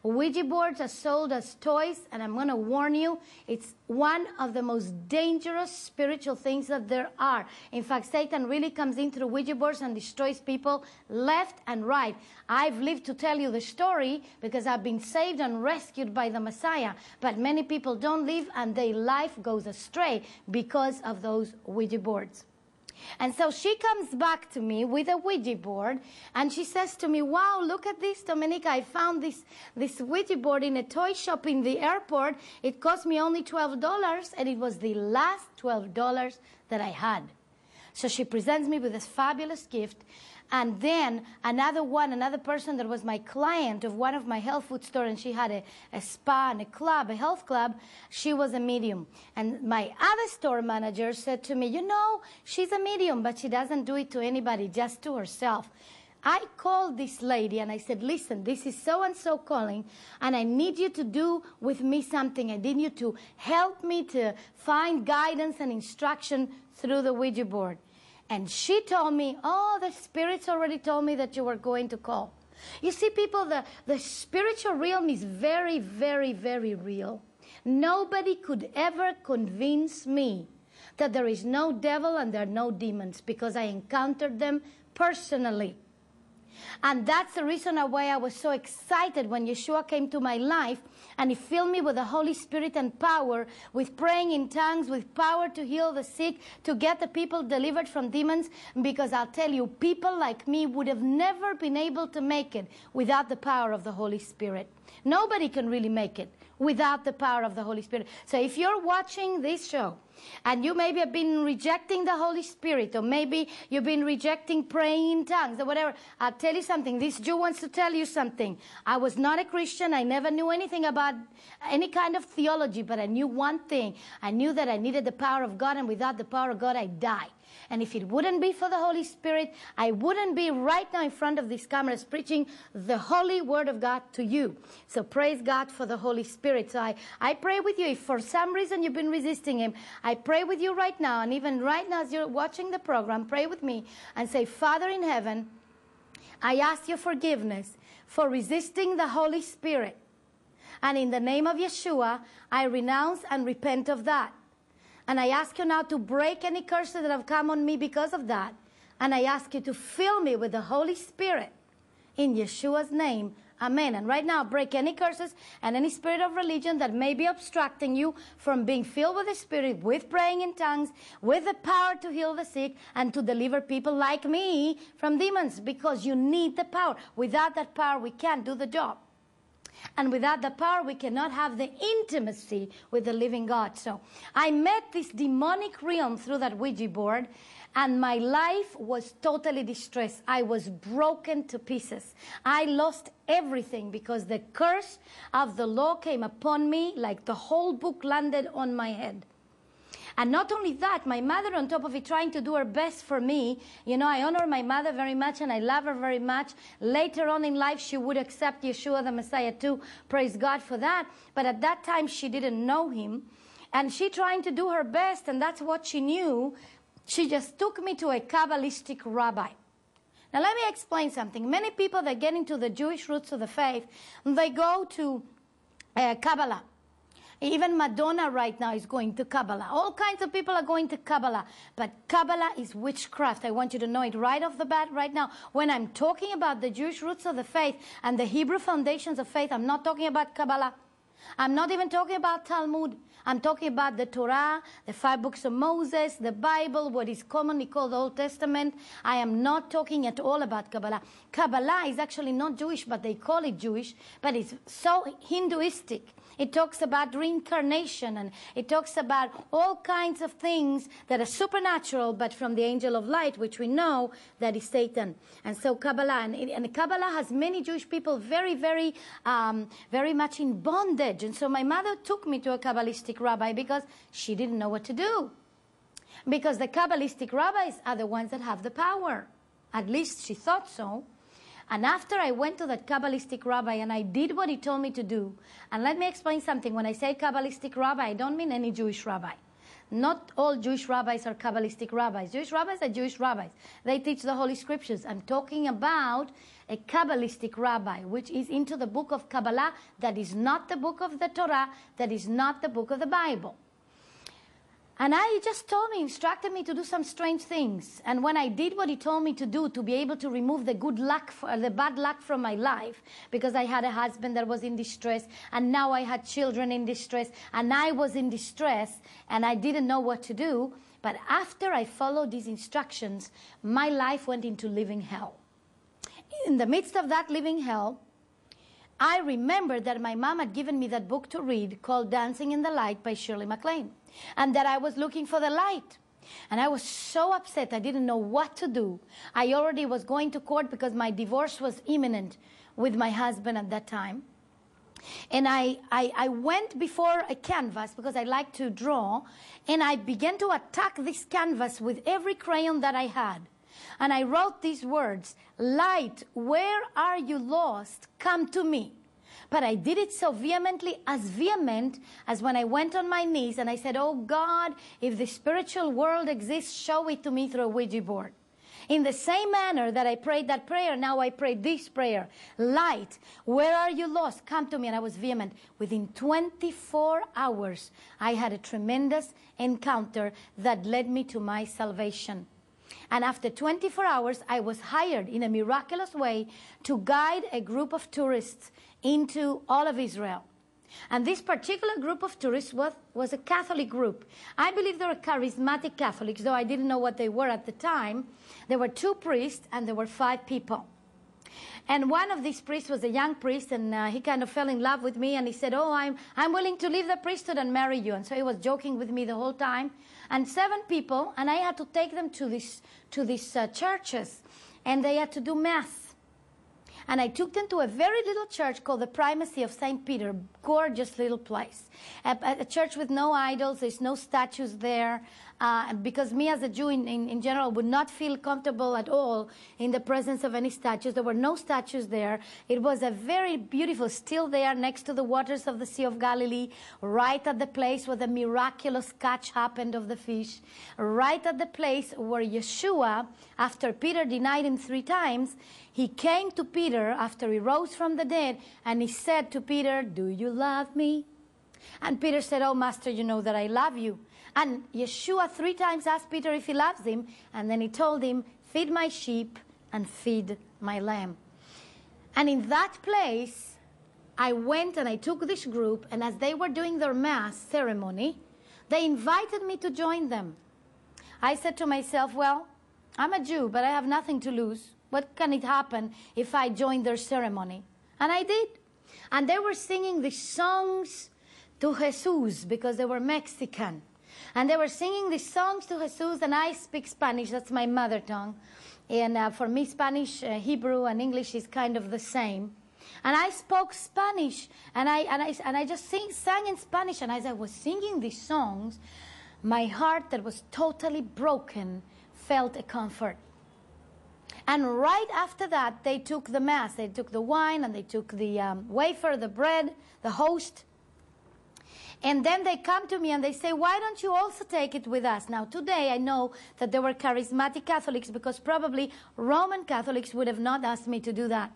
Ouija boards are sold as toys, and I'm going to warn you, it's one of the most dangerous spiritual things that there are. In fact, Satan really comes in through Ouija boards and destroys people left and right. I've lived to tell you the story because I've been saved and rescued by the Messiah. But many people don't live, and their life goes astray because of those Ouija boards. And so she comes back to me with a Ouija board, and she says to me, wow, look at this, Dominica. I found this Ouija board in a toy shop in the airport. It cost me only $12, and it was the last $12 that I had. So she presents me with this fabulous gift. And then another person that was my client of one of my health food stores, and she had a spa and a club, a health club, she was a medium. And my other store manager said to me, you know, she's a medium, but she doesn't do it to anybody, just to herself. I called this lady and I said, listen, this is so-and-so calling, and I need you to do with me something. I need you to help me to find guidance and instruction through the Ouija board. And she told me, oh, the spirits already told me that you were going to call. You see, people, the spiritual realm is very, very, very real. Nobody could ever convince me that there is no devil and there are no demons, because I encountered them personally. And that's the reason why I was so excited when Yeshua came to my life and he filled me with the Holy Spirit and power, with praying in tongues, with power to heal the sick, to get the people delivered from demons. Because I'll tell you, people like me would have never been able to make it without the power of the Holy Spirit. Nobody can really make it without the power of the Holy Spirit. So if you're watching this show and you maybe have been rejecting the Holy Spirit, or maybe you've been rejecting praying in tongues or whatever, I'll tell you something. This Jew wants to tell you something. I was not a Christian. I never knew anything about any kind of theology, but I knew one thing. I knew that I needed the power of God, and without the power of God, I die. And if it wouldn't be for the Holy Spirit, I wouldn't be right now in front of these cameras preaching the holy word of God to you. So praise God for the Holy Spirit. So I pray with you. If for some reason you've been resisting him, I pray with you right now. And even right now as you're watching the program, pray with me and say, Father in heaven, I ask your forgiveness for resisting the Holy Spirit. And in the name of Yeshua, I renounce and repent of that. And I ask you now to break any curses that have come on me because of that. And I ask you to fill me with the Holy Spirit. In Yeshua's name, amen. And right now, break any curses and any spirit of religion that may be obstructing you from being filled with the Spirit, with praying in tongues, with the power to heal the sick and to deliver people like me from demons. Because you need the power. Without that power, we can't do the job. And without the power, we cannot have the intimacy with the living God. So I met this demonic realm through that Ouija board, and my life was totally distressed. I was broken to pieces. I lost everything because the curse of the law came upon me, like the whole book landed on my head. And not only that, my mother, on top of it, trying to do her best for me. You know, I honor my mother very much and I love her very much. Later on in life, she would accept Yeshua the Messiah too. Praise God for that. But at that time, she didn't know him. And she trying to do her best, and that's what she knew. She just took me to a Kabbalistic rabbi. Now, let me explain something. Many people that get into the Jewish roots of the faith, they go to Kabbalah. Even Madonna right now is going to Kabbalah. All kinds of people are going to Kabbalah. But Kabbalah is witchcraft. I want you to know it right off the bat right now. When I'm talking about the Jewish roots of the faith and the Hebrew foundations of faith, I'm not talking about Kabbalah. I'm not even talking about Talmud. I'm talking about the Torah, the 5 books of Moses, the Bible, what is commonly called the Old Testament. I am not talking at all about Kabbalah. Kabbalah is actually not Jewish, but they call it Jewish. But it's so Hinduistic. It talks about reincarnation, and it talks about all kinds of things that are supernatural, but from the angel of light, which we know that is Satan. And so Kabbalah, and Kabbalah has many Jewish people very, very, very much in bondage. And so my mother took me to a Kabbalistic rabbi because she didn't know what to do. Because the Kabbalistic rabbis are the ones that have the power. At least she thought so. And after I went to that Kabbalistic rabbi and I did what he told me to do, and let me explain something. When I say Kabbalistic rabbi, I don't mean any Jewish rabbi. Not all Jewish rabbis are Kabbalistic rabbis. Jewish rabbis are Jewish rabbis. They teach the Holy Scriptures. I'm talking about a Kabbalistic rabbi, which is into the book of Kabbalah, that is not the book of the Torah, that is not the book of the Bible. And he just instructed me to do some strange things. And when I did what he told me to do, to be able to remove the bad luck from my life, because I had a husband that was in distress, and now I had children in distress, and I was in distress, and I didn't know what to do. But after I followed these instructions, my life went into living hell. In the midst of that living hell, I remembered that my mom had given me that book to read called Dancing in the Light by Shirley MacLaine, and that I was looking for the light. And I was so upset. I didn't know what to do. I already was going to court because my divorce was imminent with my husband at that time. And I went before a canvas because I like to draw, and I began to attack this canvas with every crayon that I had. And I wrote these words, "Light, where are you lost? Come to me." But I did it so vehemently, as vehement as when I went on my knees and I said, "Oh God, if the spiritual world exists, show it to me through a Ouija board." In the same manner that I prayed that prayer, now I pray this prayer. "Light, where are you lost? Come to me." And I was vehement. Within 24 hours, I had a tremendous encounter that led me to my salvation. And after 24 hours, I was hired in a miraculous way to guide a group of tourists into all of Israel. And this particular group of tourists was a Catholic group. I believe they were charismatic Catholics, though I didn't know what they were at the time. There were 2 priests, and there were 5 people. And one of these priests was a young priest, and he kind of fell in love with me, and he said, "Oh, I'm willing to leave the priesthood and marry you." And so he was joking with me the whole time. And 7 people, and I had to take them to these churches, and they had to do mass. And I took them to a very little church called the Primacy of St. Peter, gorgeous little place. A church with no idols, there's no statues there, because me as a Jew in general would not feel comfortable at all in the presence of any statues. There were no statues there. It was a very beautiful, still there next to the waters of the Sea of Galilee, right at the place where the miraculous catch happened of the fish, right at the place where Yeshua, after Peter denied him 3 times, he came to Peter after he rose from the dead, and he said to Peter, "Do you love me?" And Peter said, "Oh, Master, you know that I love you." And Yeshua 3 times asked Peter if he loves him, and then he told him, "Feed my sheep and feed my lamb." And in that place, I went and I took this group, and as they were doing their mass ceremony, they invited me to join them. I said to myself, well, I'm a Jew, but I have nothing to lose. What can it happen if I join their ceremony? And I did. And they were singing these songs to Jesus because they were Mexican. And they were singing these songs to Jesus, and I speak Spanish. That's my mother tongue. And for me, Spanish, Hebrew, and English is kind of the same. And I spoke Spanish, and I just sang in Spanish. And as I was singing these songs, my heart that was totally broken felt a comfort. And right after that, they took the mass. They took the wine, and they took the wafer, the bread, the host. And then they come to me and they say, "Why don't you also take it with us?" Now, today I know that there were charismatic Catholics, because probably Roman Catholics would have not asked me to do that.